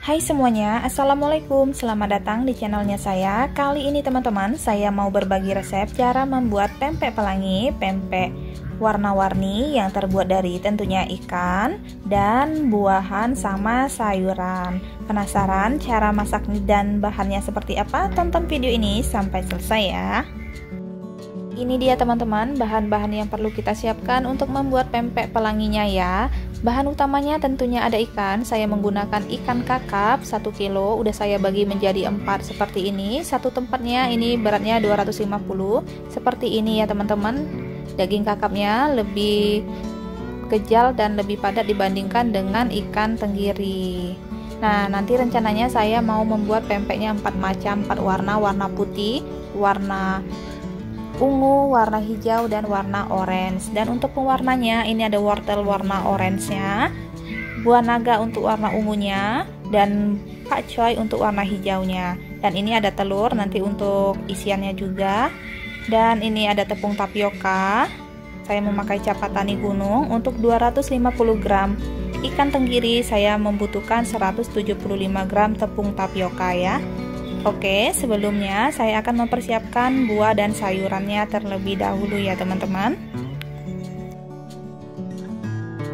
Hai semuanya, Assalamualaikum, selamat datang di channelnya saya. Kali ini teman-teman, saya mau berbagi resep cara membuat pempek pelangi, pempek warna-warni yang terbuat dari tentunya ikan dan buahan sama sayuran. Penasaran cara masak dan bahannya seperti apa? Tonton video ini sampai selesai ya. Ini dia teman-teman, bahan-bahan yang perlu kita siapkan untuk membuat pempek pelanginya ya. Bahan utamanya tentunya ada ikan. Saya menggunakan ikan kakap 1 kilo, udah saya bagi menjadi 4 seperti ini. Satu tempatnya ini beratnya 250. Seperti ini ya teman-teman. Daging kakapnya lebih kejal dan lebih padat dibandingkan dengan ikan tenggiri. Nah, nanti rencananya saya mau membuat pempeknya 4 macam, 4 warna, warna putih, warna ungu, warna hijau, dan warna orange. Dan untuk pewarnanya ini ada wortel warna orange-nya, buah naga untuk warna ungunya, dan pakcoy untuk warna hijaunya. Dan ini ada telur nanti untuk isiannya juga. Dan ini ada tepung tapioka. Saya memakai cap tani gunung. Untuk 250 gram ikan tenggiri saya membutuhkan 175 gram tepung tapioka ya. Oke, sebelumnya saya akan mempersiapkan buah dan sayurannya terlebih dahulu ya teman-teman.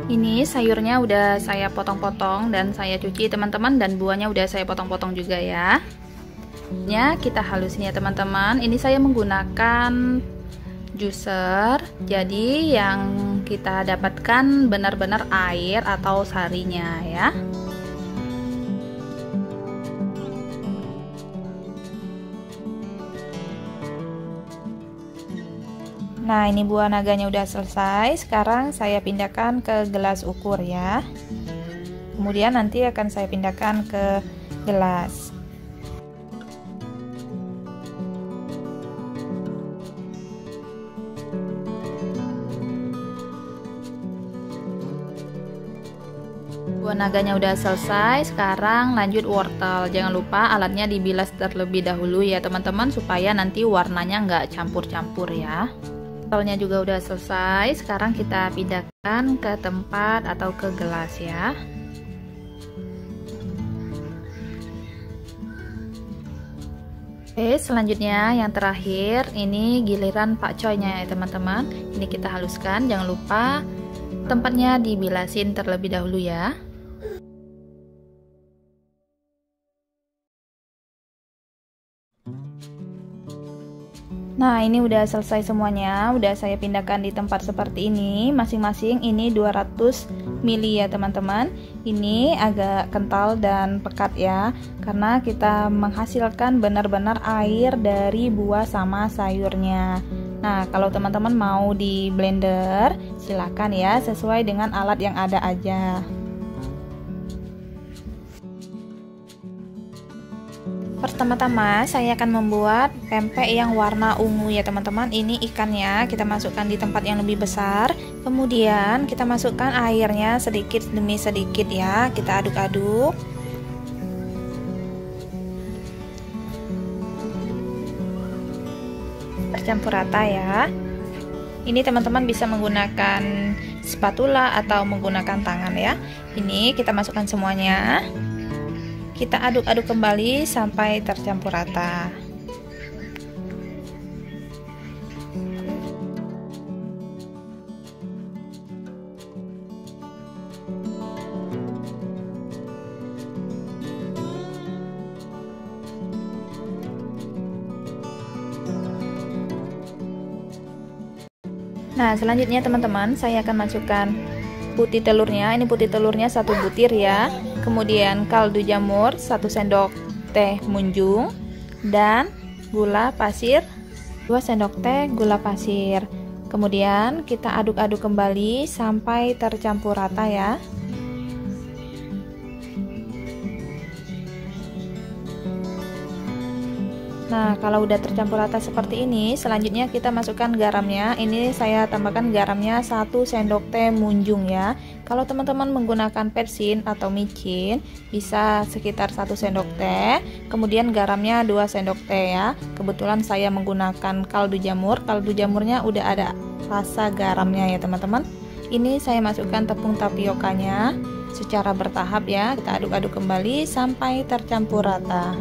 Ini sayurnya udah saya potong-potong dan saya cuci teman-teman, dan buahnya udah saya potong-potong juga ya. Kita halusin ya teman-teman. Ini saya menggunakan juicer, jadi yang kita dapatkan benar-benar air atau sarinya ya. Nah, ini buah naganya udah selesai. Sekarang saya pindahkan ke gelas ukur ya. Kemudian nanti akan saya pindahkan ke gelas. Buah naganya udah selesai. Sekarang lanjut wortel. Jangan lupa alatnya dibilas terlebih dahulu ya teman-teman, supaya nanti warnanya nggak campur-campur ya. Wortelnya juga udah selesai. Sekarang kita pindahkan ke tempat atau ke gelas ya. Oke, selanjutnya yang terakhir ini giliran pakcoynya ya teman-teman. Ini kita haluskan. Jangan lupa tempatnya dibilasin terlebih dahulu ya. Nah, ini udah selesai semuanya, udah saya pindahkan di tempat seperti ini. Masing-masing ini 200 ml ya teman-teman. Ini agak kental dan pekat ya, karena kita menghasilkan benar-benar air dari buah sama sayurnya. Nah, kalau teman-teman mau di blender, silahkan ya, sesuai dengan alat yang ada aja. Pertama-tama saya akan membuat pempek yang warna ungu ya teman-teman. Ini ikannya kita masukkan di tempat yang lebih besar. Kemudian kita masukkan airnya sedikit demi sedikit ya. Kita aduk-aduk. Tercampur rata ya. Ini teman-teman bisa menggunakan spatula atau menggunakan tangan ya. Ini kita masukkan semuanya. Kita aduk-aduk kembali sampai tercampur rata. Nah, selanjutnya teman-teman, saya akan masukkan putih telurnya. Ini putih telurnya 1 butir ya. Kemudian kaldu jamur 1 sendok teh munjung, dan gula pasir 2 sendok teh gula pasir. Kemudian kita aduk-aduk kembali sampai tercampur rata ya. Nah, kalau udah tercampur rata seperti ini, selanjutnya kita masukkan garamnya. Ini saya tambahkan garamnya 1 sendok teh munjung ya. Kalau teman-teman menggunakan persin atau micin, bisa sekitar 1 sendok teh. Kemudian garamnya 2 sendok teh ya. Kebetulan saya menggunakan kaldu jamur. Kaldu jamurnya udah ada rasa garamnya ya teman-teman. Ini saya masukkan tepung tapiokanya. secara bertahap ya. Kita aduk-aduk kembali sampai tercampur rata.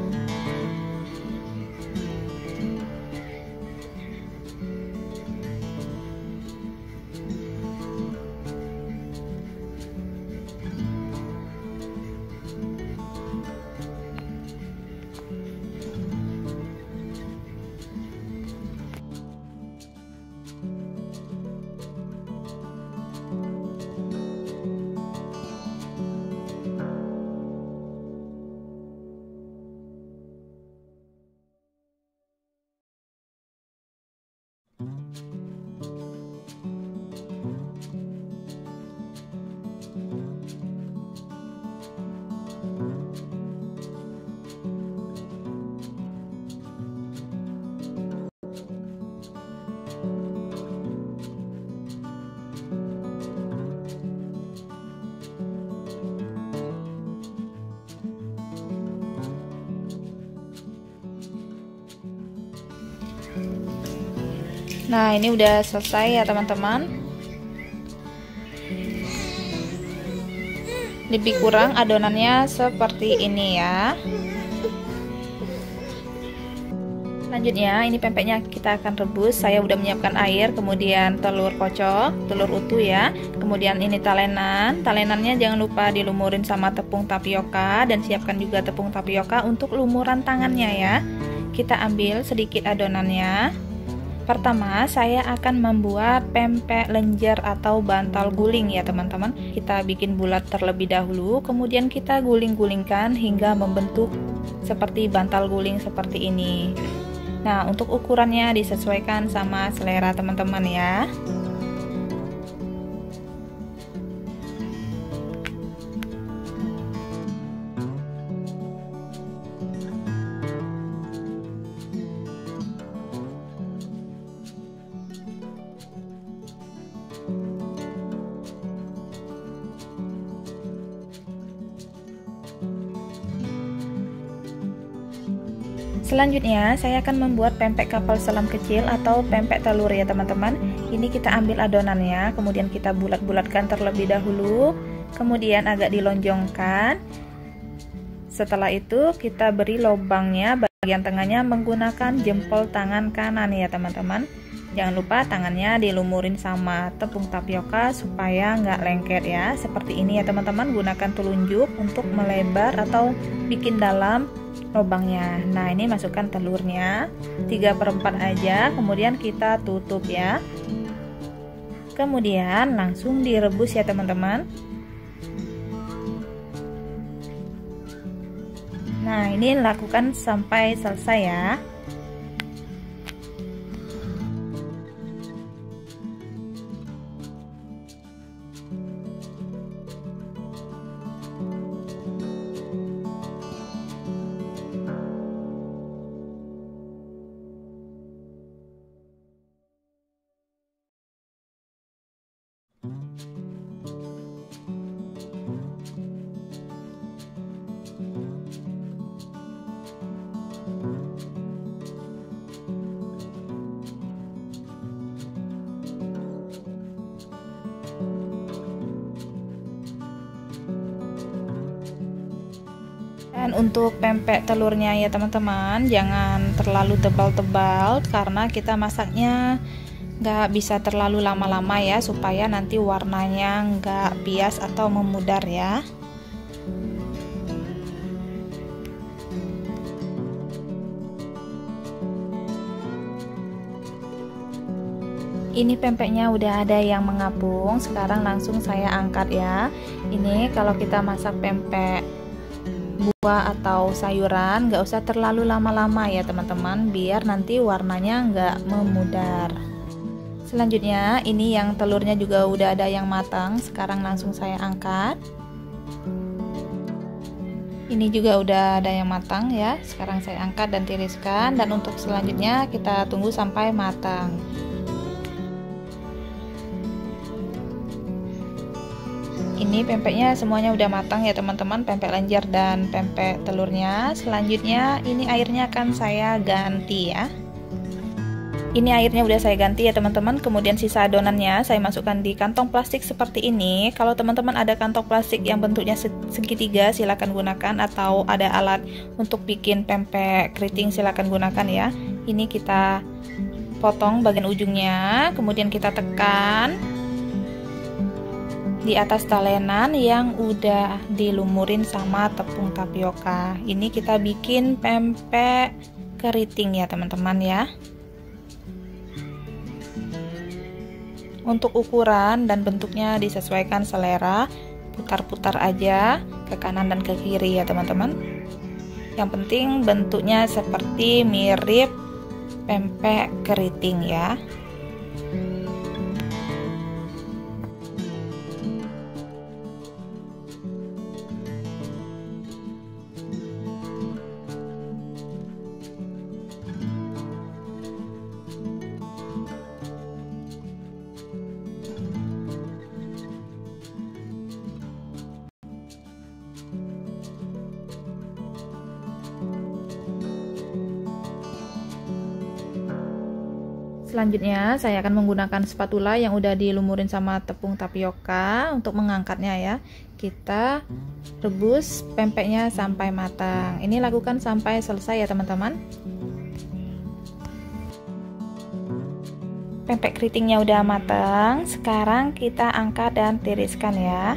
Nah, ini udah selesai ya teman-teman. Lebih kurang adonannya seperti ini ya. Selanjutnya ini pempeknya kita akan rebus. Saya udah menyiapkan air, kemudian telur kocok, telur utuh ya. Kemudian ini talenan. Talenannya jangan lupa dilumurin sama tepung tapioka, dan siapkan juga tepung tapioka untuk lumuran tangannya ya. Kita ambil sedikit adonannya. Pertama, saya akan membuat pempek lenjer atau bantal guling ya teman-teman. Kita bikin bulat terlebih dahulu, kemudian kita guling-gulingkan hingga membentuk seperti bantal guling seperti ini. Nah, untuk ukurannya disesuaikan sama selera teman-teman ya. Selanjutnya saya akan membuat pempek kapal selam kecil atau pempek telur ya teman-teman. Ini kita ambil adonannya, kemudian kita bulat-bulatkan terlebih dahulu, kemudian agak dilonjongkan. Setelah itu kita beri lubangnya bagian tengahnya menggunakan jempol tangan kanan ya teman-teman. Jangan lupa tangannya dilumurin sama tepung tapioka supaya nggak lengket ya. Seperti ini ya teman-teman, gunakan telunjuk untuk melebar atau bikin dalam lubangnya. Nah, ini masukkan telurnya 3/4 aja, kemudian kita tutup ya. Kemudian langsung direbus ya teman-teman. Nah, ini lakukan sampai selesai ya. Dan untuk pempek telurnya ya teman-teman, jangan terlalu tebal-tebal karena kita masaknya nggak bisa terlalu lama-lama ya, supaya nanti warnanya nggak bias atau memudar ya. Ini pempeknya udah ada yang mengapung, sekarang langsung saya angkat ya. Ini kalau kita masak pempek buah atau sayuran nggak usah terlalu lama-lama ya teman-teman, biar nanti warnanya nggak memudar. Selanjutnya ini yang telurnya juga udah ada yang matang, sekarang langsung saya angkat. Ini juga udah ada yang matang ya, sekarang saya angkat dan tiriskan, dan untuk selanjutnya kita tunggu sampai matang. Ini pempeknya semuanya udah matang ya teman-teman, pempek lenjer dan pempek telurnya. Selanjutnya ini airnya akan saya ganti ya. Ini airnya udah saya ganti ya teman-teman. Kemudian sisa adonannya saya masukkan di kantong plastik seperti ini. Kalau teman-teman ada kantong plastik yang bentuknya segitiga, silakan gunakan, atau ada alat untuk bikin pempek keriting, silakan gunakan ya. Ini kita potong bagian ujungnya, kemudian kita tekan di atas talenan yang udah dilumurin sama tepung tapioka. Ini kita bikin pempek keriting ya teman-teman ya. Untuk ukuran dan bentuknya disesuaikan selera, putar-putar aja ke kanan dan ke kiri ya teman-teman. Yang penting bentuknya seperti mirip pempek keriting ya. Selanjutnya saya akan menggunakan spatula yang udah dilumurin sama tepung tapioka untuk mengangkatnya ya. Kita rebus pempeknya sampai matang. Ini lakukan sampai selesai ya teman-teman. Pempek keritingnya udah matang. Sekarang kita angkat dan tiriskan ya.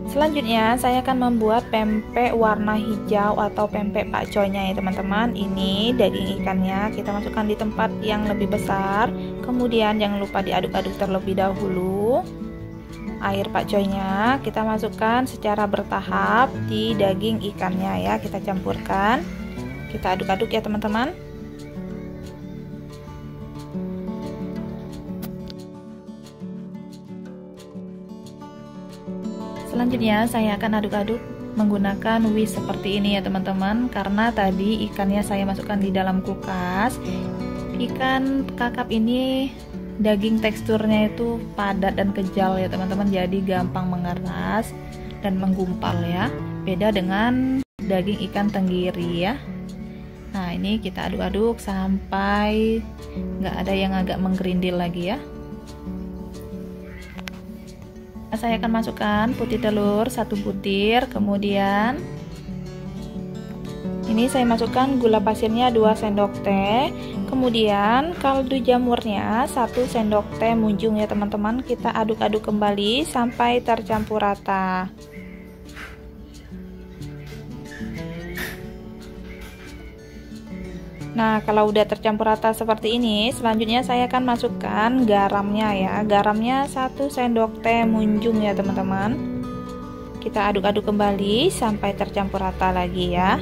Selanjutnya saya akan membuat pempek warna hijau atau pempek pakcoynya ya teman-teman. Ini daging ikannya kita masukkan di tempat yang lebih besar. Kemudian jangan lupa diaduk-aduk terlebih dahulu. Air pakcoynya kita masukkan secara bertahap di daging ikannya ya. Kita campurkan. Kita aduk-aduk ya teman-teman. Selanjutnya saya akan aduk-aduk menggunakan whisk seperti ini ya teman-teman, karena tadi ikannya saya masukkan di dalam kulkas. Ikan kakap ini daging teksturnya itu padat dan kejal ya teman-teman, jadi gampang mengeras dan menggumpal ya. Beda dengan daging ikan tenggiri ya. Nah ini kita aduk-aduk sampai nggak ada yang agak menggerindil lagi ya. Saya akan masukkan putih telur 1 butir, kemudian ini saya masukkan gula pasirnya 2 sendok teh, kemudian kaldu jamurnya 1 sendok teh munjung ya teman-teman. Kita aduk-aduk kembali sampai tercampur rata. Nah, kalau udah tercampur rata seperti ini, selanjutnya saya akan masukkan garamnya ya. Garamnya 1 sendok teh munjung ya teman-teman. Kita aduk-aduk kembali sampai tercampur rata lagi ya.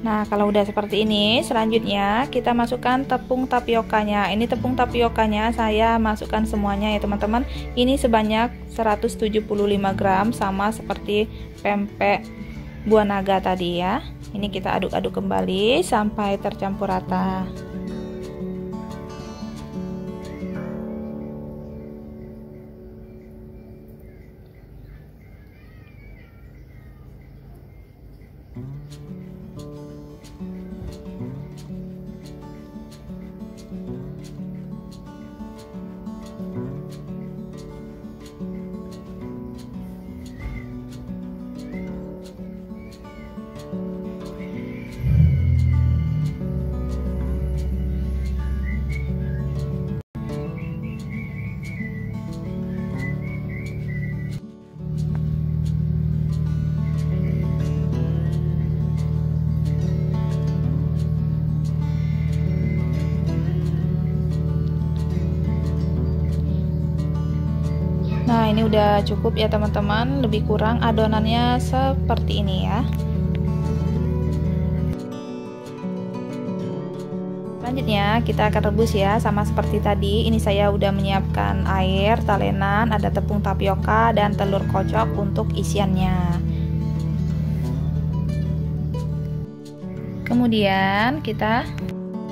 Nah, kalau udah seperti ini, selanjutnya kita masukkan tepung tapiokanya. Ini tepung tapiokanya saya masukkan semuanya ya teman-teman. Ini sebanyak 175 gram, sama seperti pempek buah naga tadi ya. Ini kita aduk-aduk kembali sampai tercampur rata. Nah ini udah cukup ya teman-teman, lebih kurang adonannya seperti ini ya. Selanjutnya kita akan rebus ya, sama seperti tadi. Ini saya udah menyiapkan air, talenan, ada tepung tapioka dan telur kocok untuk isiannya. Kemudian kita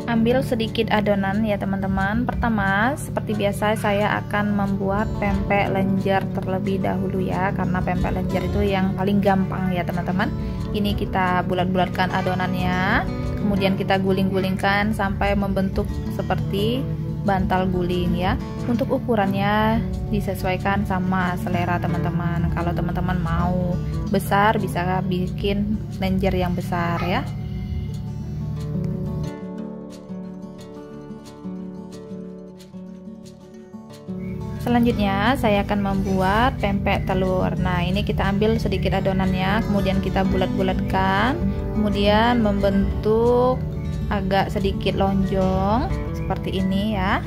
ambil sedikit adonan ya teman-teman. Pertama, seperti biasa saya akan membuat pempek lenjer terlebih dahulu ya, karena pempek lenjer itu yang paling gampang ya teman-teman. Ini kita bulat-bulatkan adonannya, kemudian kita guling-gulingkan sampai membentuk seperti bantal guling ya. Untuk ukurannya disesuaikan sama selera teman-teman. Kalau teman-teman mau besar bisa bikin lenjer yang besar ya. Selanjutnya saya akan membuat pempek telur. Nah, ini kita ambil sedikit adonannya, kemudian kita bulat-bulatkan, kemudian membentuk agak sedikit lonjong seperti ini ya.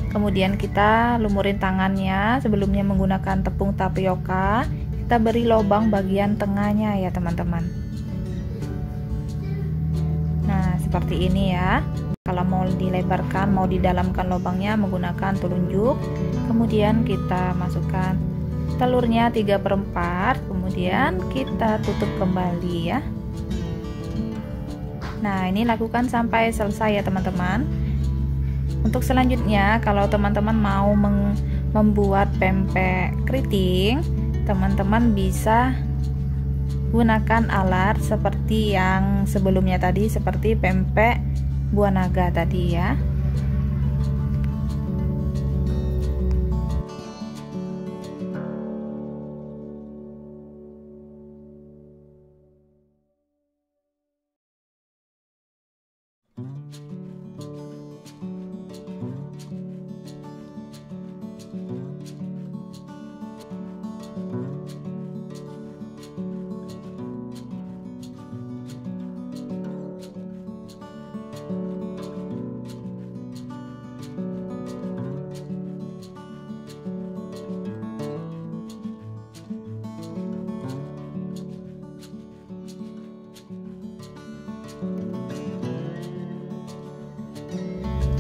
Kemudian kita lumurin tangannya, sebelumnya menggunakan tepung tapioka. Kita beri lubang bagian tengahnya ya teman-teman. Nah, seperti ini ya. Kalau mau dilebarkan, mau didalamkan lubangnya menggunakan telunjuk. Kemudian kita masukkan telurnya 3/4, kemudian kita tutup kembali ya. Nah, ini lakukan sampai selesai ya teman-teman. Untuk selanjutnya, kalau teman-teman mau membuat pempek keriting, teman-teman bisa gunakan alat seperti yang sebelumnya tadi, seperti pempek buah naga tadi ya.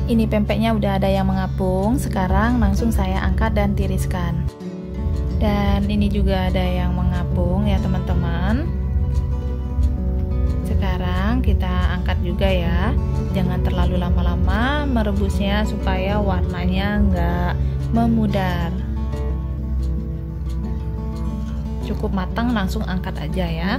Ini pempeknya udah ada yang mengapung. Sekarang langsung saya angkat dan tiriskan. Dan ini juga ada yang mengapung ya teman-teman. Sekarang kita angkat juga ya. Jangan terlalu lama-lama merebusnya supaya warnanya nggak memudar. Cukup matang langsung angkat aja ya.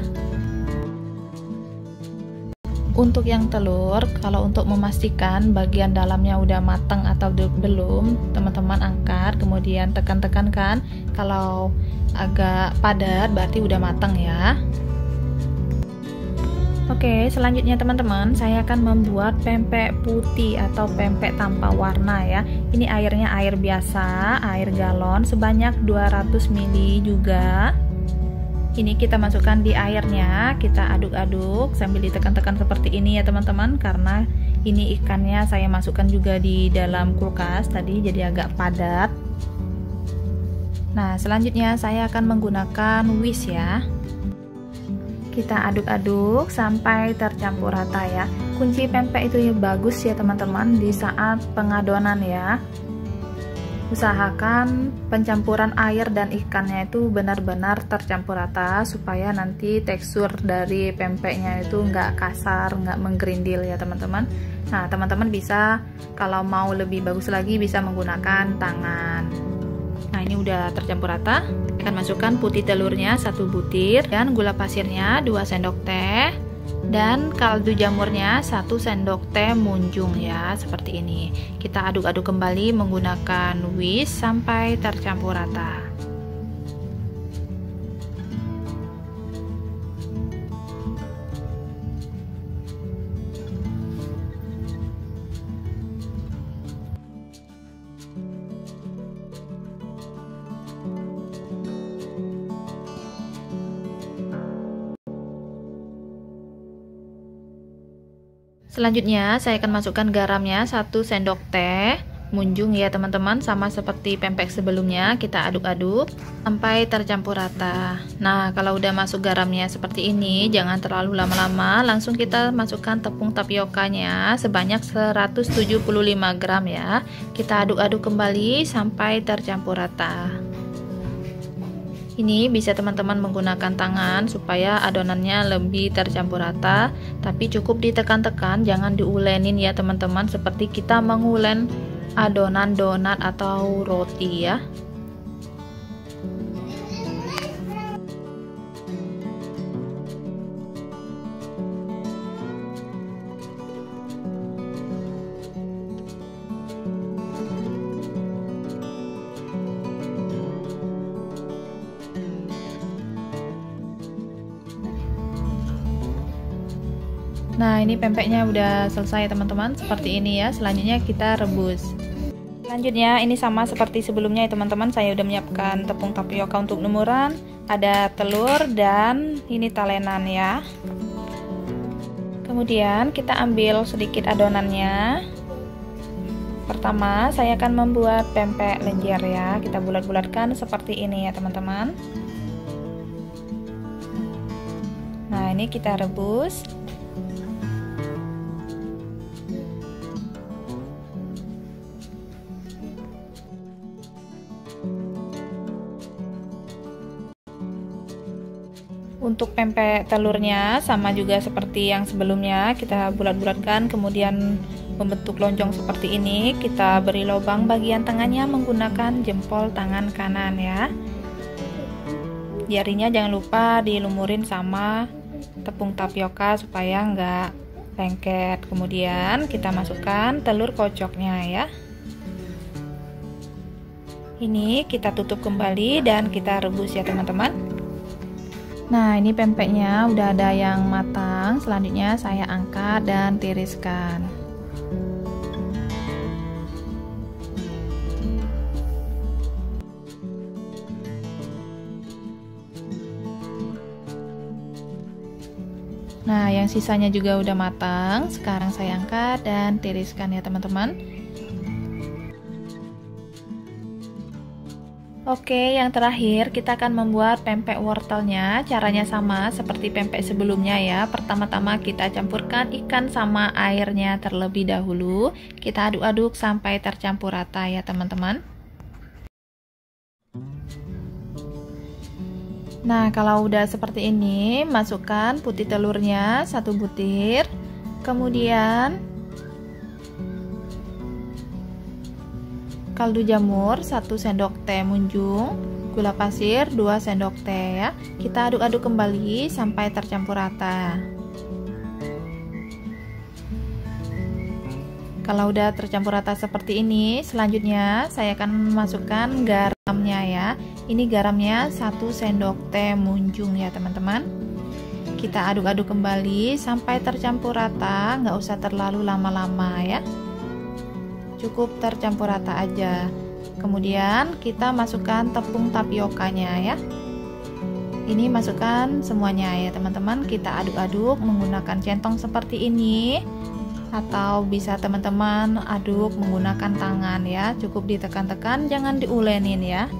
Untuk yang telur, kalau untuk memastikan bagian dalamnya udah matang atau belum, teman-teman angkat, kemudian tekan-tekankan. Kalau agak padat berarti udah matang ya. Oke, selanjutnya teman-teman, saya akan membuat pempek putih atau pempek tanpa warna ya. Ini airnya air biasa, air galon sebanyak 200 ml juga. Ini kita masukkan di airnya, kita aduk-aduk sambil ditekan-tekan seperti ini ya teman-teman, karena ini ikannya saya masukkan juga di dalam kulkas tadi, jadi agak padat. Nah, selanjutnya saya akan menggunakan whisk ya. Kita aduk-aduk sampai tercampur rata ya. Kunci pempek itu ya bagus ya teman-teman di saat pengadonan ya. Usahakan pencampuran air dan ikannya itu benar-benar tercampur rata supaya nanti tekstur dari pempeknya itu nggak kasar, nggak menggerindil ya teman-teman. Nah, teman-teman bisa kalau mau lebih bagus lagi bisa menggunakan tangan. Nah, ini udah tercampur rata. Akan masukkan putih telurnya 1 butir dan gula pasirnya 2 sendok teh. Dan kaldu jamurnya 1 sendok teh munjung ya, seperti ini. Kita aduk-aduk kembali menggunakan whisk sampai tercampur rata. Selanjutnya saya akan masukkan garamnya 1 sendok teh, munjung ya teman-teman, sama seperti pempek sebelumnya. Kita aduk-aduk sampai tercampur rata. Nah, kalau udah masuk garamnya seperti ini, jangan terlalu lama-lama, langsung kita masukkan tepung tapiokanya sebanyak 175 gram ya. Kita aduk-aduk kembali sampai tercampur rata. Ini bisa teman-teman menggunakan tangan supaya adonannya lebih tercampur rata, tapi cukup ditekan-tekan, jangan diulenin ya teman-teman, seperti kita mengulen adonan donat atau roti ya. Nah, ini pempeknya udah selesai teman-teman, seperti ini ya. Selanjutnya kita rebus. Selanjutnya ini sama seperti sebelumnya ya teman-teman, saya udah menyiapkan tepung tapioka untuk lumuran, ada telur dan ini talenan ya. Kemudian kita ambil sedikit adonannya. Pertama saya akan membuat pempek lenjer ya, kita bulat-bulatkan seperti ini ya teman-teman. Nah, ini kita rebus. Untuk pempek telurnya sama juga seperti yang sebelumnya, kita bulat-bulatkan kemudian membentuk lonjong seperti ini. Kita beri lubang bagian tengahnya menggunakan jempol tangan kanan ya. Jarinya jangan lupa dilumurin sama tepung tapioka supaya nggak lengket. Kemudian kita masukkan telur kocoknya ya. Ini kita tutup kembali dan kita rebus ya teman-teman. Nah, ini pempeknya udah ada yang matang. Selanjutnya saya angkat dan tiriskan. Nah, yang sisanya juga udah matang. Sekarang saya angkat dan tiriskan ya teman-teman. Oke, yang terakhir kita akan membuat pempek wortelnya. Caranya sama seperti pempek sebelumnya ya. Pertama-tama kita campurkan ikan sama airnya terlebih dahulu. Kita aduk-aduk sampai tercampur rata ya teman-teman. Nah, kalau udah seperti ini, masukkan putih telurnya 1 butir. Kemudian kaldu jamur 1 sendok teh munjung, gula pasir 2 sendok teh ya. Kita aduk-aduk kembali sampai tercampur rata. Kalau udah tercampur rata seperti ini, selanjutnya saya akan masukkan garamnya ya. Ini garamnya 1 sendok teh munjung ya teman-teman. Kita aduk-aduk kembali sampai tercampur rata, nggak usah terlalu lama-lama ya. Cukup tercampur rata aja. Kemudian kita masukkan tepung tapiokanya ya. Ini masukkan semuanya ya teman-teman. Kita aduk-aduk menggunakan centong seperti ini, atau bisa teman-teman aduk menggunakan tangan ya. Cukup ditekan-tekan, jangan diulenin ya.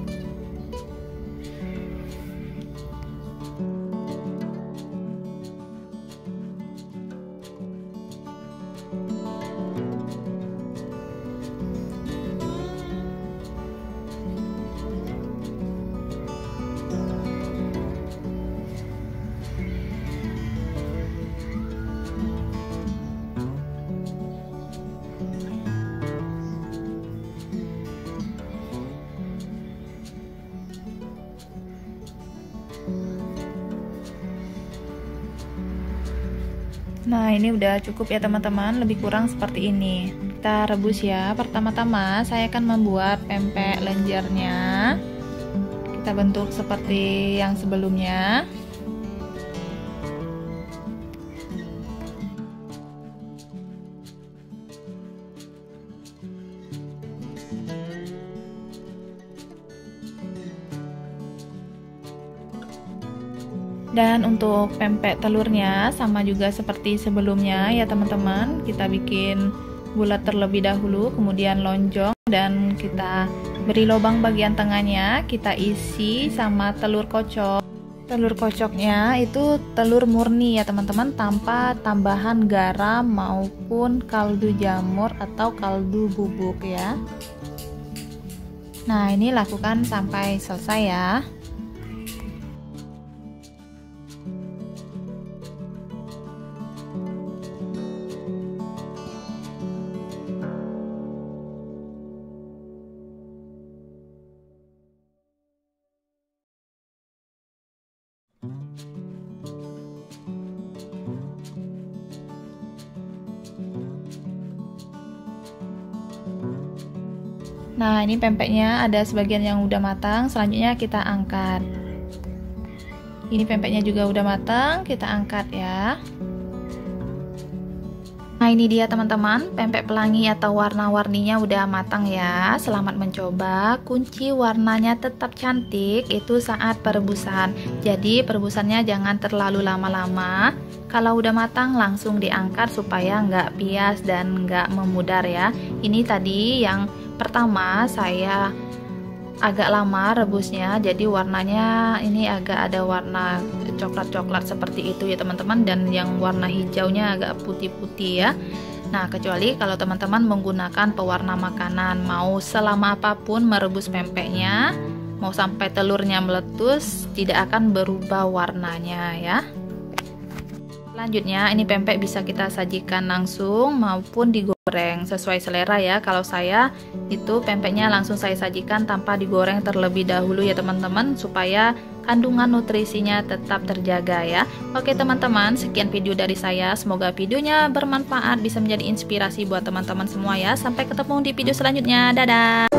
Nah, ini udah cukup ya teman-teman, lebih kurang seperti ini. Kita rebus ya. Pertama-tama saya akan membuat pempek lenjernya. Kita bentuk seperti yang sebelumnya. Dan untuk pempek telurnya sama juga seperti sebelumnya ya teman-teman, kita bikin bulat terlebih dahulu, kemudian lonjong, dan kita beri lubang bagian tengahnya. Kita isi sama telur kocok. Telur kocoknya itu telur murni ya teman-teman, tanpa tambahan garam maupun kaldu jamur atau kaldu bubuk ya. Nah, ini lakukan sampai selesai ya. Nah, ini pempeknya ada sebagian yang udah matang, selanjutnya kita angkat. Ini pempeknya juga udah matang, kita angkat ya. Nah, ini dia teman-teman, pempek pelangi atau warna-warninya udah matang ya. Selamat mencoba. Kunci warnanya tetap cantik itu saat perebusan. Jadi perebusannya jangan terlalu lama-lama. Kalau udah matang langsung diangkat supaya nggak pias dan nggak memudar ya. Ini tadi yang pertama saya agak lama rebusnya, jadi warnanya ini agak ada warna coklat-coklat seperti itu ya teman-teman, dan yang warna hijaunya agak putih-putih ya. Nah, kecuali kalau teman-teman menggunakan pewarna makanan, mau selama apapun merebus pempeknya, mau sampai telurnya meletus, tidak akan berubah warnanya ya. Selanjutnya, ini pempek bisa kita sajikan langsung maupun digoreng sesuai selera ya. Kalau saya itu pempeknya langsung saya sajikan tanpa digoreng terlebih dahulu ya teman-teman, supaya kandungan nutrisinya tetap terjaga ya. Oke teman-teman, sekian video dari saya. Semoga videonya bermanfaat, bisa menjadi inspirasi buat teman-teman semua ya. Sampai ketemu di video selanjutnya. Dadah.